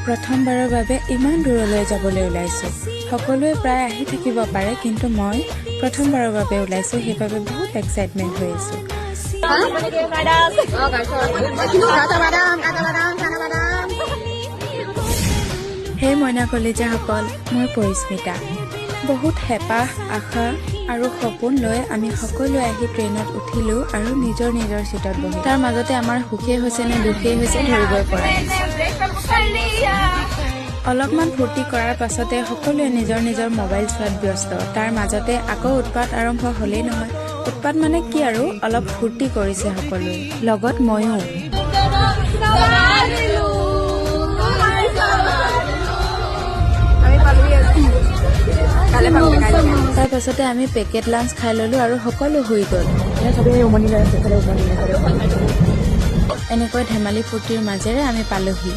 প্ৰথমবাৰৰ বাবে ইমান দূৰলৈ যাবলৈ ওলাইছোঁ। সকলোৱে প্ৰায় আহি থাকিব পাৰে, কিন্তু মই প্ৰথমবাৰৰ বাবে ওলাইছোঁ, সেইবাবে বহুত এক্সাইটমেণ্ট হৈ আছোঁ। হে মইনা কলিজাসকল, মই পৰিস্মিতা। বহুত হেঁপাহ, আশা আৰু সপোন লৈ আমি সকলোৱে আহি ট্ৰেইনত উঠিলোঁ আৰু নিজৰ নিজৰ ছিটত বহিলোঁ। তাৰ মাজতে আমাৰ সুখেই হৈছে নে দুখেই হৈছে ধৰিবই পৰা নাই। অলপমান ফূৰ্তি কৰাৰ পাছতে সকলোৱে নিজৰ নিজৰ মোবাইল চোৱাত ব্যস্ত। তাৰ মাজতে আকৌ উৎপাত আৰম্ভ হ'লেই নহয়। উৎপাত মানে কি আৰু, অলপ ফূৰ্তি কৰিছে সকলোৱে, লগত ময়ো। তাৰ পাছতে আমি পেকেট লাঞ্চ খাই ল'লোঁ আৰু সকলো শুই গ'ল। এনেকৈ ধেমালি ফূৰ্তিৰ মাজেৰে আমি পালোহি।